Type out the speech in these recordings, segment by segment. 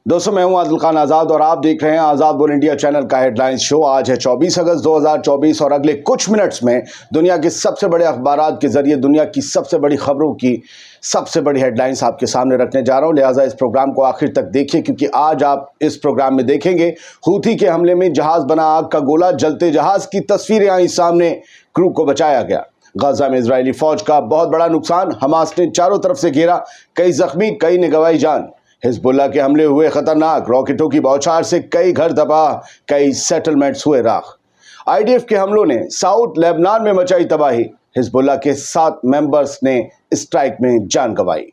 दोस्तों, मैं हूं आदिल खान आज़ाद और आप देख रहे हैं आज़ाद बोल इंडिया चैनल का हेडलाइंस शो। आज है 24 अगस्त 2024 और अगले कुछ मिनट्स में दुनिया के सबसे बड़े अखबारात के जरिए दुनिया की सबसे बड़ी खबरों की सबसे बड़ी हेडलाइंस आपके सामने रखने जा रहा हूं। लिहाजा इस प्रोग्राम को आखिर तक देखिए, क्योंकि आज आप इस प्रोग्राम में देखेंगे हूथी के हमले में जहाज बना आग का गोला, जलते जहाज की तस्वीरें आई सामने, क्रू को बचाया गया। गाजा में इजरायली फौज का बहुत बड़ा नुकसान, हमास ने चारों तरफ से घेरा, कई जख्मी, कई ने गंवाई जान। हिजबुल्ला के हमले हुए खतरनाक, रॉकेटों की बौछार से कई घर तबाह, कई सेटलमेंट्स हुए राख। आईडीएफ के हमलों ने साउथ लेबनान में मचाई तबाही, हिजबुल्ला के 7 मेंबर्स ने स्ट्राइक में जान गंवाई।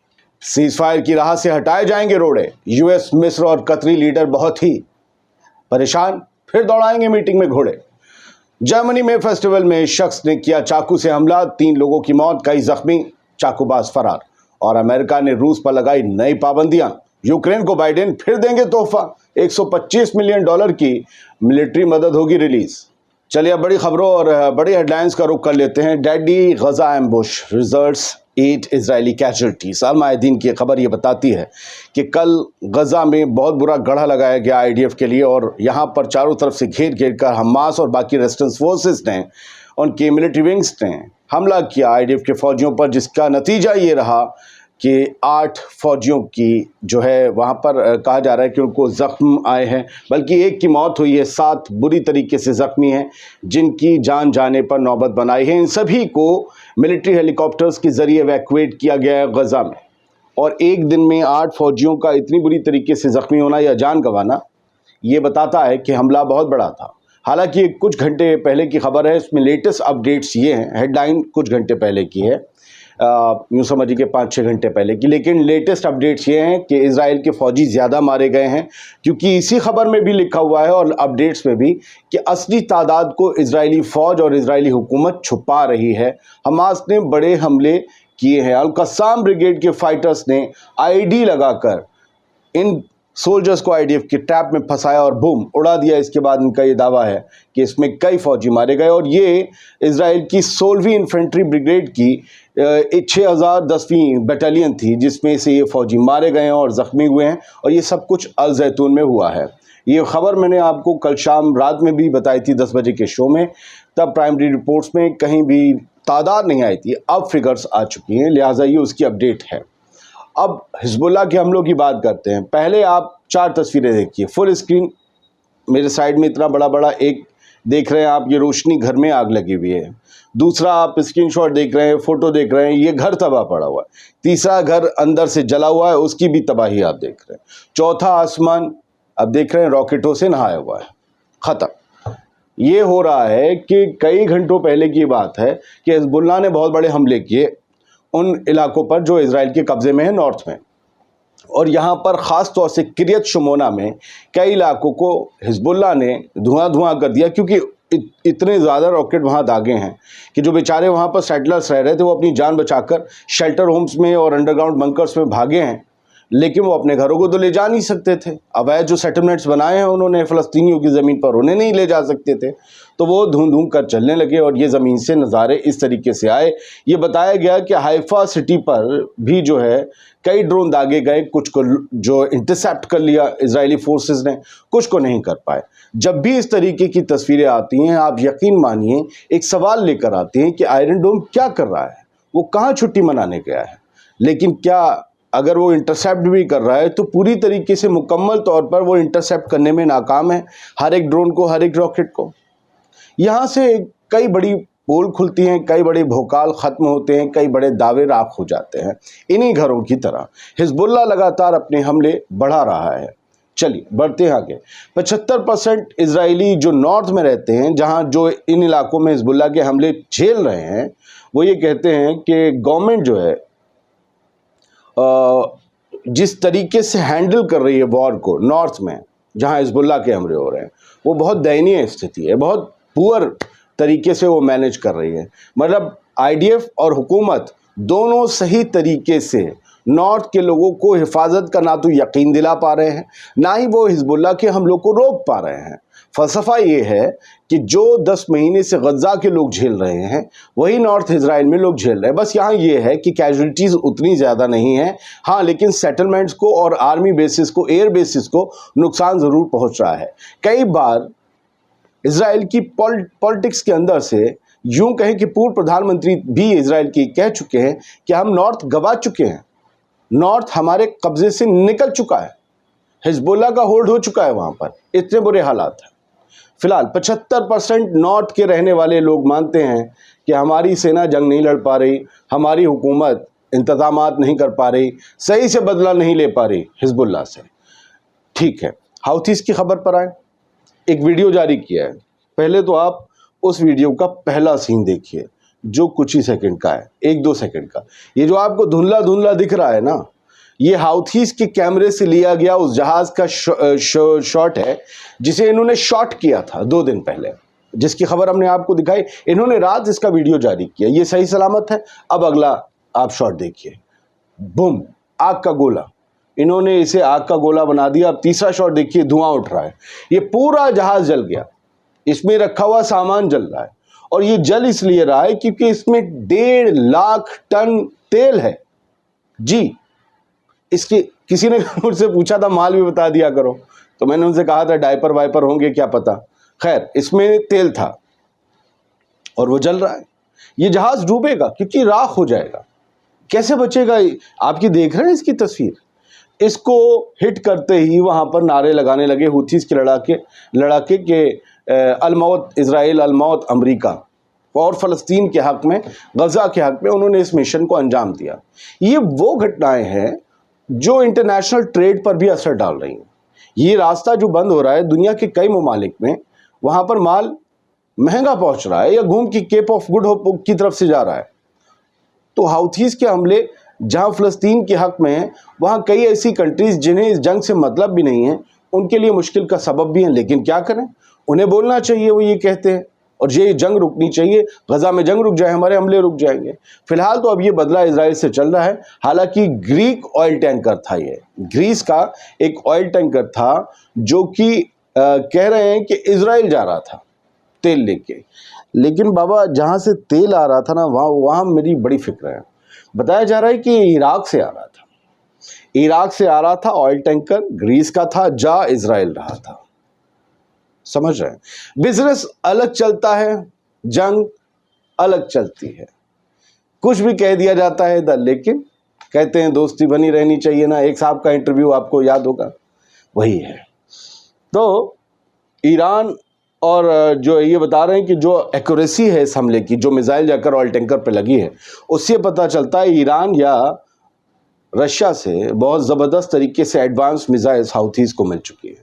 सीज फायर की राह से हटाए जाएंगे रोड़े, यूएस, मिस्र और कतरी लीडर बहुत ही परेशान, फिर दौड़ाएंगे मीटिंग में घोड़े। जर्मनी में फेस्टिवल में शख्स ने किया चाकू से हमला, 3 लोगों की मौत, कई जख्मी, चाकूबाज फरार। और अमेरिका ने रूस पर लगाई नई पाबंदियां, यूक्रेन को बाइडेन फिर देंगे तोहफा, $125 मिलियन की मिलिट्री मदद होगी रिलीज। चलिए अब बड़ी खबरों और बड़ी हेडलाइंस का रुख कर लेते हैं। डैडी गजा एम्बुश रिजल्ट्स 8 इजरायली कैजुअल्टीज। अल-मायदीन की खबर ये बताती है कि कल गजा में बहुत बुरा गढ़ा लगाया गया आईडीएफ के लिए, और यहाँ पर चारों तरफ से घेर कर हमास और बाकी रेजिस्टेंस फोर्सेस ने, उनकी मिलिट्री विंग्स ने हमला किया आईडीएफ के फौजियों पर, जिसका नतीजा ये रहा कि 8 फौजियों की जो है वहाँ पर कहा जा रहा है कि उनको ज़ख्म आए हैं, बल्कि एक की मौत हुई है, 7 बुरी तरीके से ज़ख्मी हैं, जिनकी जान जाने पर नौबत बनाई है। इन सभी को मिलिट्री हेलीकॉप्टर्स के ज़रिए एवैक्यूएट किया गया है गज़ा में। और एक दिन में 8 फौजियों का इतनी बुरी तरीके से ज़ख्मी होना या जान गंवाना, ये बताता है कि हमला बहुत बड़ा था। हालांकि कुछ घंटे पहले की खबर है, इसमें लेटेस्ट अपडेट्स ये हैं, हेडलाइन कुछ घंटे पहले की है, यूँ समझिए कि 5-6 घंटे पहले की, लेकिन लेटेस्ट अपडेट्स ये हैं कि इजराइल के फौजी ज़्यादा मारे गए हैं, क्योंकि इसी खबर में भी लिखा हुआ है और अपडेट्स में भी कि असली तादाद को इजरायली फ़ौज और इजरायली हुकूमत छुपा रही है। हमास ने बड़े हमले किए हैं, अल-कस्साम ब्रिगेड के फाइटर्स ने आईडी लगाकर इन सोल्जर्स को आईडीएफ की ट्रैप में फंसाया और बूम उड़ा दिया। इसके बाद इनका ये दावा है कि इसमें कई फौजी मारे गए, और ये इजराइल की 16वीं इन्फेंट्री ब्रिगेड की 6010वीं बटालियन थी, जिसमें से ये फौजी मारे गए हैं और ज़ख्मी हुए हैं, और ये सब कुछ अल जैतून में हुआ है। ये खबर मैंने आपको कल शाम रात में भी बताई थी 10 बजे के शो में, तब प्राइमरी रिपोर्ट्स में कहीं भी तादाद नहीं आई थी, अब फिगर्स आ चुकी हैं, लिहाजा ये उसकी अपडेट है। अब हिजबुल्ला के हमलों की बात करते हैं। पहले आप 4 तस्वीरें देखिए, फुल स्क्रीन मेरे साइड में इतना बड़ा बड़ा एक देख रहे हैं आप, ये रोशनी, घर में आग लगी हुई है। दूसरा आप स्क्रीनशॉट देख रहे हैं, फोटो देख रहे हैं, ये घर तबाह पड़ा हुआ है। तीसरा घर अंदर से जला हुआ है, उसकी भी तबाही आप देख रहे हैं। चौथा आसमान अब देख रहे हैं रॉकेटों से नहाया हुआ है, ख़त्म। ये हो रहा है कि कई घंटों पहले की बात है कि हिजबुल्ला ने बहुत बड़े हमले किए उन इलाकों पर जो इजराइल के कब्ज़े में है, नॉर्थ में, और यहाँ पर ख़ास तौर से किरियत शुमोना में कई इलाकों को हिजबुल्ला ने धुआं कर दिया, क्योंकि इतने ज़्यादा रॉकेट वहाँ दागे हैं कि जो बेचारे वहाँ पर सेटलर्स रह रहे थे वो अपनी जान बचाकर शेल्टर होम्स में और अंडरग्राउंड बंकर्स में भागे हैं, लेकिन वो अपने घरों को तो ले जा नहीं सकते थे। अवैध जो सेटलमेंट्स बनाए हैं उन्होंने फ़लस्तीनियों की ज़मीन पर, उन्हें नहीं ले जा सकते थे, तो वो धूम कर चलने लगे, और ये ज़मीन से नज़ारे इस तरीके से आए। ये बताया गया कि हाइफा सिटी पर भी जो है कई ड्रोन दागे गए, कुछ को जो इंटरसेप्ट कर लिया इजरायली फोर्सेस ने, कुछ को नहीं कर पाए। जब भी इस तरीके की तस्वीरें आती हैं, आप यकीन मानिए एक सवाल लेकर आती हैं कि आयरन डोम क्या कर रहा है, वो कहाँ छुट्टी मनाने गया है, लेकिन क्या अगर वो इंटरसेप्ट भी कर रहा है तो पूरी तरीके से मुकम्मल तौर पर वो इंटरसेप्ट करने में नाकाम है, हर एक ड्रोन को, हर एक रॉकेट को। यहाँ से कई बड़ी पोल खुलती हैं, कई बड़े भोकाल ख़त्म होते हैं, कई बड़े दावे राख हो जाते हैं। इन्हीं घरों की तरह हिजबुल्ला लगातार अपने हमले बढ़ा रहा है। चलिए बढ़ते हैं आगे। 75% इजरायली जो नॉर्थ में रहते हैं, जहाँ जो इन इलाकों में हिजबुल्ला के हमले झेल रहे हैं, वो ये कहते हैं कि गवर्नमेंट जो है जिस तरीके से हैंडल कर रही है वॉर को नॉर्थ में, जहां हिजबुल्ला के हमले हो रहे हैं, वो बहुत दयनीय स्थिति है, बहुत पुअर तरीके से वो मैनेज कर रही है। मतलब आईडीएफ और हुकूमत दोनों सही तरीके से नॉर्थ के लोगों को हिफाजत का ना तो यकीन दिला पा रहे हैं, ना ही वो हिजबुल्ला के हमलों को रोक पा रहे हैं। فلسفہ یہ ہے کہ جو 10 مہینے سے غزہ کے لوگ جھیل رہے ہیں وہی نارتھ اسرائیل میں لوگ جھیل رہے ہیں. بس یہاں یہ ہے کہ کیجولیٹیز اتنی زیادہ نہیں ہیں, ہاں لیکن سیٹلمنٹس کو اور آرمی بیسز کو, ایئر بیسز کو نقصان ضرور پہنچ رہا ہے. کئی بار اسرائیل کی پالیٹکس کے اندر سے یوں کہیں کہ پورو پردھان منتری بھی اسرائیل کی کہہ چکے ہیں کہ ہم نارتھ گوا چکے ہیں, نارتھ ہمارے قبضے سے نکل چکا ہے, حزب اللہ کا ہولڈ ہو چکا ہے وہاں پر, اتنے برے حالات ہیں. فی الحال 75% نارتھ کے رہنے والے لوگ مانتے ہیں کہ ہماری سینا جنگ نہیں لڑ پا رہی, ہماری حکومت انتظامات نہیں کر پا رہی, صحیح سے بدلہ نہیں لے پا رہی حزب اللہ سے. ٹھیک ہے, حوثیز کی خبر پر آئیں. ایک ویڈیو جاری کیا ہے, پہلے تو آپ اس ویڈیو کا پہلا سین دیکھیے جو کچھ ہی سیکنڈ کا ہے, 1-2 سیکنڈ کا. یہ جو آپ کو دھندلا دھندلا دکھ رہا ہے نا, یہ حوثیز کے کیمرے سے لیا گیا اس جہاز کا شاٹ ہے جسے انہوں نے شاٹ کیا تھا 2 دن پہلے, جس کی خبر ہم نے آپ کو دکھائی. انہوں نے رات اس کا ویڈیو جاری کیا, یہ صحیح سلامت ہے. اب اگلا آپ شاٹ دیکھیے, بم, آگ کا گولہ, انہوں نے اسے آگ کا گولہ بنا دیا. اب تیسرا شاٹ دیکھیے, دھواں اٹھ رہا ہے, یہ پورا جہاز جل گیا, اس میں رکھا ہوا سامان جل رہا ہے. اور یہ جل اس لیے رہا ہے کیونکہ اس میں 1.5 لاکھ ٹن تیل ہے. جی, اس کی کسی نے مجھ سے پوچھا تھا مال بھی بتا دیا کرو, تو میں نے ان سے کہا تھا ڈائپر وائپر ہوں گے کیا پتا. خیر, اس میں تیل تھا اور وہ جل رہا ہے. یہ جہاز ڈوبے گا کیونکہ راکھ ہو جائے گا. کیسے بچے گا؟ آپ کی دیکھ رہے ہیں اس کی تصویر. اس کو ہٹ کرتے ہی وہاں پر نعرے لگانے لگے حوثیز کے لڑاکے کہ الموت اسرائیل, الموت امریکہ, اور فلسطین کے حق میں, غزہ کے حق میں انہوں نے اس مشن کو انجام دیا. یہ وہ گھٹنائیں ہیں جو انٹرنیشنل ٹریڈ پر بھی اثر ڈال رہی ہیں. یہ راستہ جو بند ہو رہا ہے دنیا کے کئی ممالک میں, وہاں پر مال مہنگا پہنچ رہا ہے یا گھوم کی کیپ آف گڈ ہوپ کی طرف سے جا رہا ہے. تو حوثیز کے حملے جہاں فلسطین کے حق میں ہیں, وہاں کئی ایسی کنٹریز جنہیں اس جنگ سے مطلب بھی نہیں ہے, ان کے لیے مشکل کا سبب بھی ہیں. لیکن کیا کریں, انہیں بولنا چاہیے, وہ یہ کہتے ہیں, اور یہ جنگ رکنی چاہیے. غزہ میں جنگ رک جائے, ہمارے حملے رک جائیں گے. فی الحال تو اب یہ بدلہ اسرائیل سے چل رہا ہے. حالانکہ گریک آئل ٹینکر تھا, یہ گریس کا ایک آئل ٹینکر تھا جو کہ کہہ رہے ہیں کہ اسرائیل جا رہا تھا تیل لے کے. لیکن بابا جہاں سے تیل آ رہا تھا نا, وہاں میری بڑی فکر ہے. بتایا جا رہا ہے کہ عراق سے آ رہا تھا, عراق سے آ رہا تھا آئل ٹینکر, گریس کا تھا, جا اسرائیل رہا تھا. سمجھ رہے ہیں؟ بزنس الگ چلتا ہے, جنگ الگ چلتی ہے. کچھ بھی کہہ دیا جاتا ہے ادھر, لیکن کہتے ہیں دوستی بنی رہنی چاہیے نا. ایک صاحب کا انٹرویو آپ کو یاد ہوگا, وہی ہے. تو ایران اور جو یہ بتا رہے ہیں کہ جو ایکوریسی ہے اس حملے کی, جو میزائل جا کر آئل ٹینکر پہ لگی ہے, اس سے پتہ چلتا ہے ایران یا رشیا سے بہت زبردست طریقے سے ایڈوانس میزائل حوثیز کو مل چکی ہے.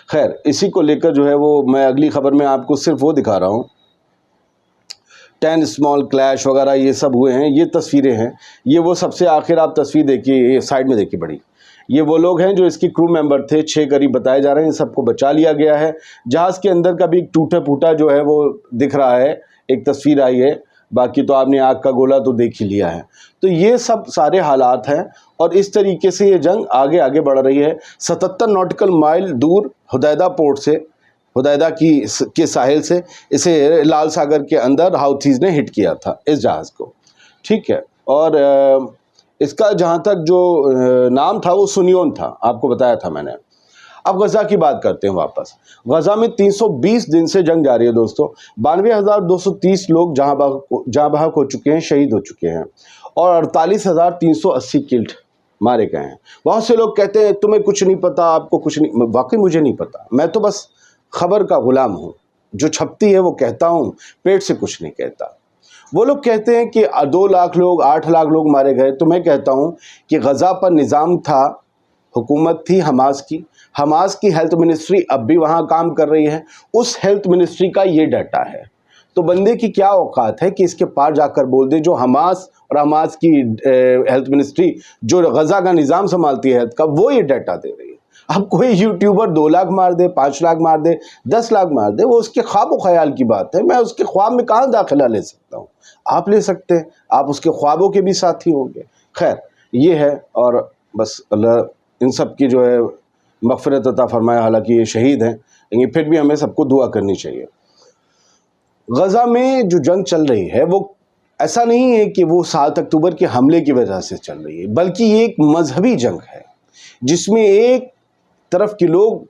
خیر, اسی کو لے کر جو ہے وہ میں اگلی خبر میں آپ کو صرف وہ دکھا رہا ہوں, 10 اسمال کلیش وغیرہ یہ سب ہوئے ہیں. یہ تصویریں ہیں, یہ وہ سب سے آخر آپ تصویر دیکھیے, یہ سائڈ میں دیکھیے بڑی, یہ وہ لوگ ہیں جو اس کی کرو ممبر تھے. 6 قریب بتائے جا رہے ہیں. سب کو بچا لیا گیا ہے. جہاز کے اندر کا بھی ایک ٹوٹا پھوٹا جو ہے وہ دکھ رہا ہے, ایک تصویر آئی ہے. باقی تو آپ نے آگ کا گولہ تو دیکھ ہی لیا ہے. تو یہ سب سارے حالات ہیں, اور اس طریقے سے یہ جنگ آگے بڑھ رہی ہے. 77 ناٹیکل مائل دور حدیدہ پورٹ سے, حدیدہ کے ساحل سے, اسے لال ساگر کے اندر حوثیز نے ہٹ کیا تھا اس جہاز کو. ٹھیک ہے, اور اس کا جہاں تک جو نام تھا وہ سنیون تھا, آپ کو بتایا تھا میں نے. اب غزہ کی بات کرتے ہیں واپس. غزہ میں 320 دن سے جنگ جاری ہے دوستو. 92,230 لوگ جہاں بحق ہو چکے ہیں, شہید ہو چکے ہیں, اور 48,380 کلڈ مارے گئے ہیں. بہت سے لوگ کہتے ہیں تمہیں کچھ نہیں پتا, آپ کو کچھ نہیں. واقعی مجھے نہیں پتا, میں تو بس خبر کا غلام ہوں. جو چھپتی ہے وہ کہتا ہوں, پیٹ سے کچھ نہیں کہتا. وہ لوگ کہتے ہیں کہ 2 لاکھ لوگ, 8 لاکھ لوگ مارے گئے. تو میں کہتا ہوں کہ غزہ پر نظام تھا, حکومت تھی حماس کی. حماس کی ہیلتھ منسٹری اب بھی وہاں کام کر رہی ہے. اس ہیلتھ منسٹری کا یہ ڈیٹا ہے. تو بندے کی کیا اوقات ہے کہ اس کے پار جا کر بول دے, جو حماس اور حماس کی ہیلتھ منسٹری جو غزہ کا نظام سنبھالتی ہے ہیلتھ کا, وہ یہ ڈیٹا دے رہی ہے. اب کوئی یوٹیوبر 2 لاکھ مار دے, 5 لاکھ مار دے, 10 لاکھ مار دے, وہ اس کے خواب و خیال کی بات ہے. میں اس کے خواب میں کہاں داخلہ لے سکتا ہوں؟ آپ لے سکتے ہیں, آپ اس کے خوابوں کے بھی ساتھی ہوں گے. خیر, یہ ہے, اور بس اللہ ان سب کی جو ہے मग़फ़िरत अता फ़रमाए, हालांकि ये शहीद हैं, लेकिन फिर भी हमें सबको दुआ करनी चाहिए। गज़ा में जो जंग चल रही है वो ऐसा नहीं है कि वो 7 अक्टूबर के हमले की वजह से चल रही है, बल्कि ये एक मजहबी जंग है जिसमें एक तरफ के लोग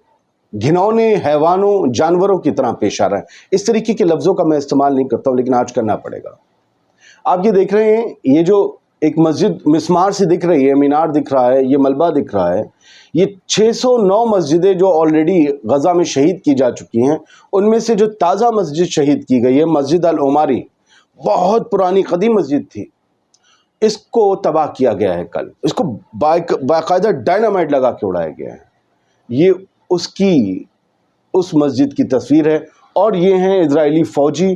घिनौने हैवानों जानवरों की तरह पेश आ रहे हैं। इस तरीके के लफ्ज़ों का मैं इस्तेमाल नहीं करता हूँ, लेकिन आज करना पड़ेगा। आप ये देख रहे हैं, ये जो एक मस्जिद मिस्मार से दिख रही है, मीनार दिख रहा है, ये मलबा दिख रहा है, ये 609 मस्जिदें जो ऑलरेडी गज़ा में शहीद की जा चुकी हैं, उनमें से जो ताज़ा मस्जिद शहीद की गई है मस्जिद अल उमारी, बहुत पुरानी कदीम मस्जिद थी, इसको तबाह किया गया है कल। इसको बाकायदा डायनामाइट लगा के उड़ाया गया है। ये उस मस्जिद की तस्वीर है। और ये हैं इजरायली फ़ौजी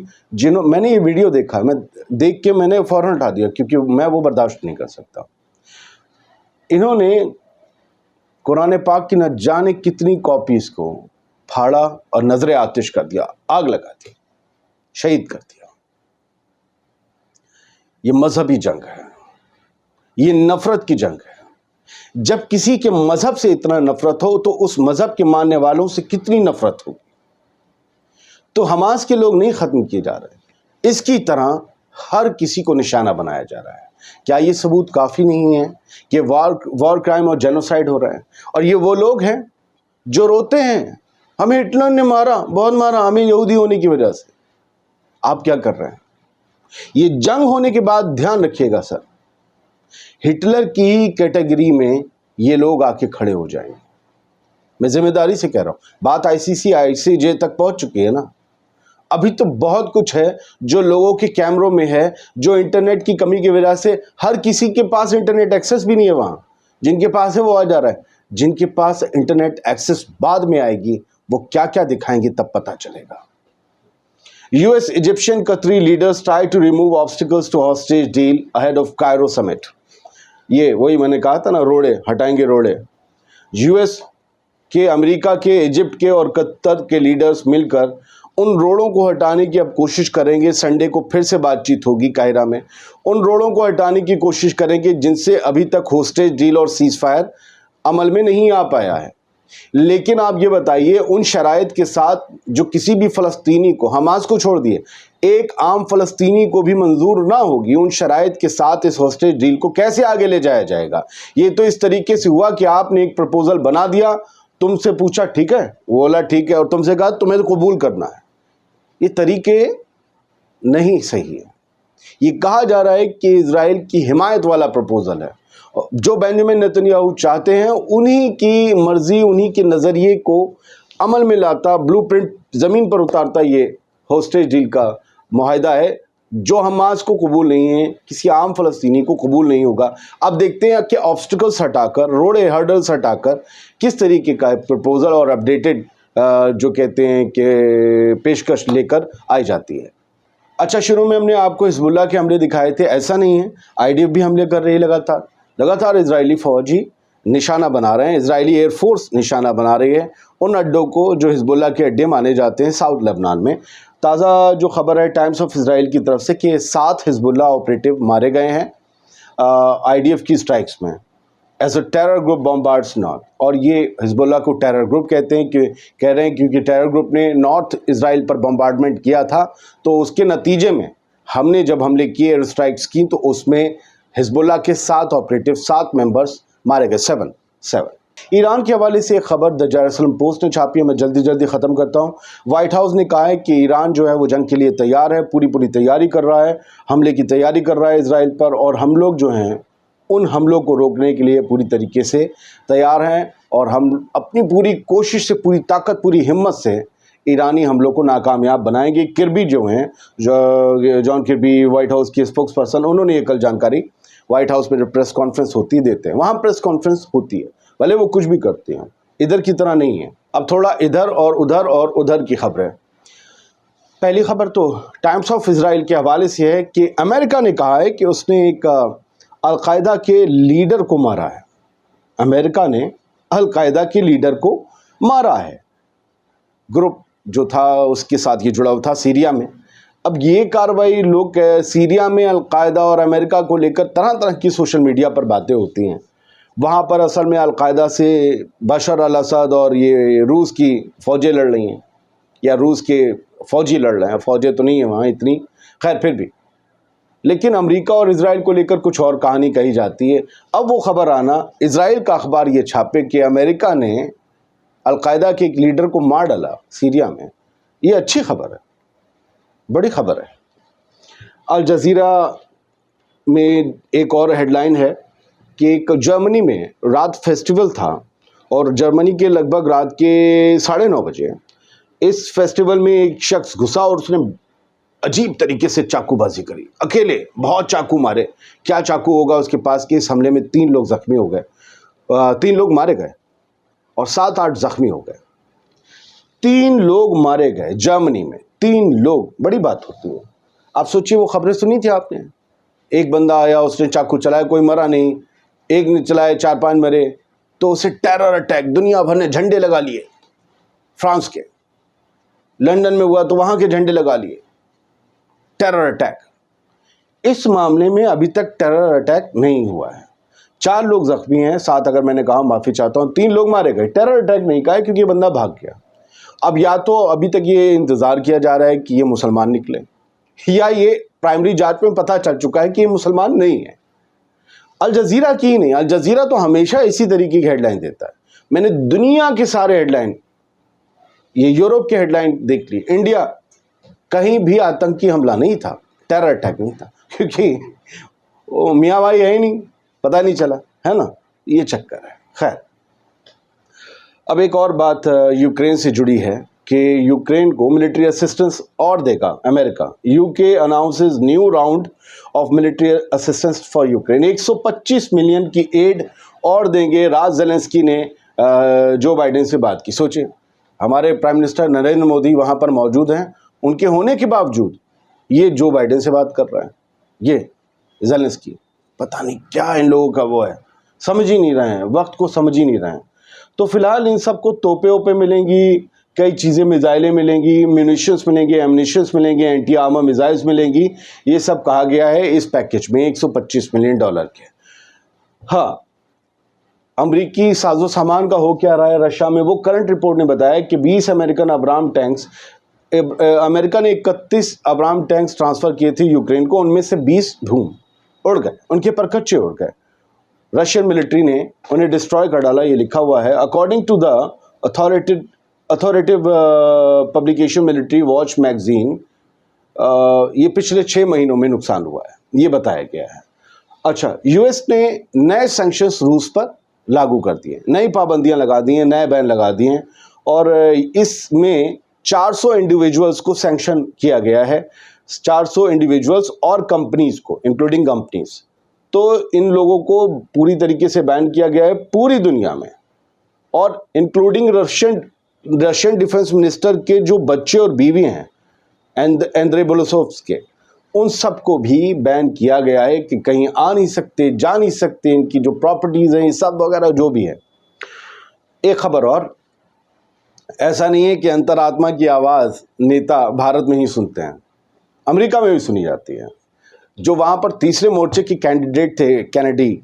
मैंने ये वीडियो देखा, मैं देख के मैंने फ़ौरन हटा दिया क्योंकि मैं वो बर्दाश्त नहीं कर सकता। इन्होंने कुरान पाक की न जाने कितनी कॉपीज़ को फाड़ा और नजर आतिश कर दिया, आग लगा दी, शहीद कर दिया। ये मजहबी जंग है, ये नफरत की जंग है। जब किसी के मजहब से इतना नफरत हो तो उस मजहब के मानने वालों से कितनी नफरत होगी। तो हमास के लोग नहीं ख़त्म किए जा रहे, इसकी तरह हर किसी को निशाना बनाया जा रहा है। क्या ये सबूत काफ़ी नहीं है कि वॉर क्राइम और जेनोसाइड हो रहा है? और ये वो लोग हैं जो रोते हैं हमें हिटलर ने मारा, बहुत मारा, हमें यहूदी होने की वजह से। आप क्या कर रहे हैं? ये जंग होने के बाद ध्यान रखिएगा सर, हिटलर की ही कैटेगरी में ये लोग आके खड़े हो जाएंगे। मैं जिम्मेदारी से कह रहा हूँ, बात ICC ICJ तक पहुँच चुकी है ना। अभी तो बहुत कुछ है जो लोगों के कैमरों में है, जो इंटरनेट की कमी की वजह से हर किसी के पास इंटरनेट एक्सेस भी नहीं है। वहाँ जिनके पास है वो आ जा रहा है, जिनके पास इंटरनेट एक्सेस बाद में आएगी वो क्या क्या दिखाएंगे तब पता चलेगा। US, Egyptian, Qatari leaders try to remove obstacles to hostage deal ahead of Cairo summit। ये वही मैंने कहा था ना, रोड़े हटाएंगे रोड़े। US के, अमेरिका के, इजिप्ट के और कतर के लीडर्स मिलकर उन रोड़ों को हटाने की अब कोशिश करेंगे। संडे को फिर से बातचीत होगी कायरा में। उन रोड़ों को हटाने की कोशिश करेंगे जिनसे अभी तक होस्टेज डील और सीज फायर अमल में नहीं आ पाया है। लेकिन आप ये बताइए, उन शराइत के साथ जो किसी भी फ़लस्तीनी को, हमास को छोड़ दिए, एक आम फ़लस्तीनी को भी मंजूर ना होगी, उन शराइत के साथ इस होस्टेज डील को कैसे आगे ले जाया जाएगा? ये तो इस तरीके से हुआ कि आपने एक प्रपोज़ल बना दिया, तुमसे पूछा ठीक है, वो बोला ठीक है, और तुमसे कहा तुम्हें तो कबूल करना है। ये तरीके नहीं सही है। ये कहा जा रहा है कि इजराइल की हिमायत वाला प्रपोज़ल है। जो बेंजामिन नेतन्याहू चाहते हैं उन्हीं की मर्जी, उन्हीं के नज़रिए को अमल में लाता, ब्लूप्रिंट ज़मीन पर उतारता ये होस्टेज डील का मुआहदा है, जो हमास को कबूल नहीं है, किसी आम फ़लस्तीनी को कबूल नहीं होगा। अब देखते हैं कि ऑब्स्टिकल्स हटाकर, रोड़े हर्डल्स हटाकर किस तरीके का प्रपोज़ल और अपडेटेड जो कहते हैं कि पेशकश लेकर आई जाती है। अच्छा, शुरू में हमने आपको हिजबुल्लाह के हमले दिखाए थे, ऐसा नहीं है, IDF भी हमले कर रही है लगातार इजरायली फ़ौजी निशाना बना रहे हैं, इजरायली एयरफोर्स निशाना बना रही है उन अड्डों को जो हिजबुल्लाह के अड्डे माने जाते हैं साउथ लेबनान में। ताज़ा जो खबर है टाइम्स ऑफ इजराइल की तरफ से कि 7 हिजबुल्लाह ऑपरेटिव मारे गए हैं IDF की स्ट्राइक्स में, as a terror group bombards north. और ये हिजबुल्लाह को टेरर ग्रुप कहते हैं, कह रहे हैं क्योंकि टेरर ग्रुप ने नॉर्थ इजराइल पर बॉम्बार्डमेंट किया था, तो उसके नतीजे में हमने जब हमले किए, एयर स्ट्राइक्स की, तो उसमें हिजबुल्लाह के 7 ऑपरेटिव, 7 मेंबर्स मारे गए, 7। ईरान के हवाले से एक खबर द जेरूसलम पोस्ट ने छापी है, मैं जल्दी ख़त्म करता हूँ। वाइट हाउस ने कहा है कि ईरान जो है वो जंग के लिए तैयार है, पूरी तैयारी कर रहा है, हमले की तैयारी कर रहा है इजराइल पर, और हम लोग जो हैं उन हमलों को रोकने के लिए पूरी तरीके से तैयार हैं, और हम अपनी पूरी कोशिश से, पूरी ताकत, पूरी हिम्मत से ईरानी हमलों को नाकामयाब बनाएंगे। किर्बी जो हैं, जॉन किर्बी, वाइट हाउस के स्पोक्स पर्सन, उन्होंने ये कल जानकारी वाइट हाउस में जब प्रेस कॉन्फ्रेंस होती देते हैं, वहाँ प्रेस कॉन्फ्रेंस होती है, भले वो कुछ भी करते हैं, इधर की तरह नहीं है। अब थोड़ा इधर और उधर की खबर है। पहली खबर तो टाइम्स ऑफ इजराइल के हवाले से है कि अमेरिका ने कहा है कि उसने एक अलकायदा के लीडर को मारा है। अमेरिका ने अलकायदा के लीडर को मारा है। ग्रुप जो था उसके साथ ये जुड़ा हुआ था सीरिया में। अब ये कार्रवाई, लोग सीरिया में अलकायदा और अमेरिका को लेकर तरह तरह की सोशल मीडिया पर बातें होती हैं, وہاں پر اصل میں القاعدہ سے بشر الاسد اور یہ روس کی فوجیں لڑ رہی ہیں، یا روس کے فوجی لڑ رہے ہیں، فوجیں تو نہیں ہیں وہاں اتنی، خیر پھر بھی، لیکن امریکہ اور اسرائیل کو لے کر کچھ اور کہانی کہی جاتی ہے۔ اب وہ خبر آنا، اسرائیل کا اخبار یہ چھاپے کہ امریکہ نے القاعدہ کے ایک لیڈر کو مار ڈالا سیریا میں، یہ اچھی خبر ہے، بڑی خبر ہے۔ الجزیرہ میں ایک اور ہیڈ لائن ہے کہ ایک جرمنی میں رات فیسٹیول تھا، اور جرمنی کے لگ بھگ رات کے 9:30 بجے اس فیسٹیول میں ایک شخص گھسا اور اس نے عجیب طریقے سے چاقو بازی کری، اکیلے بہت چاقو مارے۔ کیا چاقو ہوگا اس کے پاس کہ اس حملے میں 3 لوگ زخمی ہو گئے، 3 لوگ مارے گئے اور 7-8 زخمی ہو گئے۔ 3 لوگ مارے گئے جرمنی میں، 3 لوگ، بڑی بات ہوتی ہے۔ آپ سوچیے وہ خبریں سنی تھی آپ نے؟ ایک بندہ آیا، اس نے چاقو چلایا، کوئی مرا نہیں، ایک نے چلائے 4-5 مرے، تو اسے ٹیرر اٹیک، دنیا بھر نے جھنڈے لگا لیے، فرانس کے، لندن میں ہوا تو وہاں کے جھنڈے لگا لیے، ٹیرر اٹیک۔ اس معاملے میں ابھی تک ٹیرر اٹیک نہیں ہوا ہے۔ 4 لوگ زخمی ہیں، 7 اگر میں نے کہا معافی چاہتا ہوں، 3 لوگ مارے گئے۔ ٹیرر اٹیک نہیں کہا ہے کیونکہ یہ بندہ بھاگ گیا۔ اب یا تو ابھی تک یہ انتظار کیا جا رہا ہے کہ یہ مسلمان نکلے، یا یہ پرائمری جانچ میں پتہ چل چکا ہے کہ یہ مسلمان نہیں ہے۔ الجزیرہ کی نہیں، الجزیرہ تو ہمیشہ اسی طریقے کی ہیڈ لائن دیتا ہے۔ میں نے دنیا کے سارے ہیڈ لائن، یہ یورپ کے ہیڈ لائن دیکھ لی، انڈیا کہیں بھی آتنکی حملہ نہیں تھا، ٹیرر اٹیک نہیں تھا، کیونکہ وہ میاں بھائی ہے ہی نہیں، پتہ نہیں چلا، ہے نا، یہ چکر ہے۔ خیر، اب ایک اور بات یوکرین سے جڑی ہے کہ یوکرین کو ملٹری اسسٹنس اور دے گا امریکہ۔ یو کے announces new round of military assistance for Ukraine, 125 million کی ایڈ اور دیں گے۔ راز زیلنسکی نے جو بائیڈن سے بات کی۔ سوچیں، ہمارے پرائم منسٹر نریندر مودی وہاں پر موجود ہیں، ان کے ہونے کے باوجود یہ جو بائیڈن سے بات کر رہا ہے، یہ زیلنسکی، پتہ نہیں کیا ان لوگوں کا وہ ہے، سمجھ ہی نہیں رہے ہیں، وقت کو سمجھ ہی نہیں رہے ہیں۔ تو فی الحال ان سب کو توپے اوپے ملیں گی، کئی چیزیں، میزائلیں ملیں گی، میونیشنز ملیں گے، ایمونیشنز ملیں گے، اینٹی آرمر میزائلز ملیں گی۔ یہ سب کہا گیا ہے اس پیکیج میں $125 ملین کے۔ ہاں، امریکی ساز و سامان کا ہو کیا رہا ہے رشیا میں، وہ کرنٹ رپورٹ نے بتایا کہ 20 امریکن ابرام ٹینکس، امریکہ نے 31 ابرام ٹینکس ٹرانسفر کیے تھے یوکرین کو، ان میں سے 20 اڑ گئے، ان کے پرکچے اڑ گئے۔ رشین ملٹری نے انہیں ڈسٹروائے کر ڈالا، یہ لکھا ہوا ہے۔ According to the authoritative publication military watch magazine, یہ پچھلے 6 مہینوں میں نقصان ہوا ہے، یہ بتایا گیا ہے۔ اچھا، یو ایس نے نئے سینکشنز روس پر لاگو کر دیے، نئی پابندیاں لگا دی ہیں، نئے بین لگا دیے ہیں، اور اس میں 400 انڈیویجولز کو سینکشن کیا گیا ہے، 400 انڈیویجولز اور کمپنیز کو، انکلوڈنگ کمپنیز۔ تو ان لوگوں کو پوری طریقے سے بین کیا گیا ہے پوری دنیا میں، اور انکلوڈنگ رشین ڈیفنس منسٹر کے جو بچے اور بیوی ہیں اندرے بولوسوف کے، ان سب کو بھی بین کیا گیا ہے کہ کہیں آ نہیں سکتے، جا نہیں سکتے، ان کی جو پراپرٹیز ہیں، یہ سب وغیرہ جو بھی ہے۔ ایک خبر اور، ایسا نہیں ہے کہ انتر آتما کی آواز نیتا بھارت میں ہی سنتے ہیں، امریکہ میں بھی سنی جاتی ہے۔ جو وہاں پر تیسرے مورچے کے کینڈیڈیٹ تھے، Kennedy,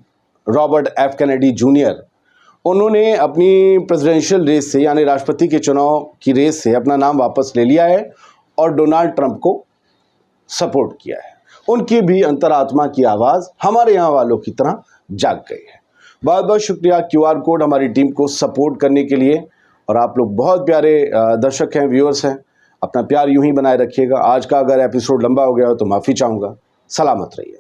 Robert F Kennedy junior, انہوں نے اپنی پریزیڈنشیل ریس سے، یعنی راشٹرپتی کے چناؤ کی ریس سے اپنا نام واپس لے لیا ہے اور ڈونالڈ ٹرمپ کو سپورٹ کیا ہے۔ ان کی بھی انتر آتما کی آواز ہمارے یہاں والوں کی طرح جاگ گئی ہے۔ بہت بہت شکریہ QR کوڈ ہماری ٹیم کو سپورٹ کرنے کے لیے، اور آپ لوگ بہت پیارے درشک ہیں، ویورز ہیں، اپنا پیار یوں ہی بنائے رکھیے گا۔ آج کا اگر ایپیسوڈ لمبا ہو گیا ہو تو معافی چاہوں گا۔ سلامت رہیے۔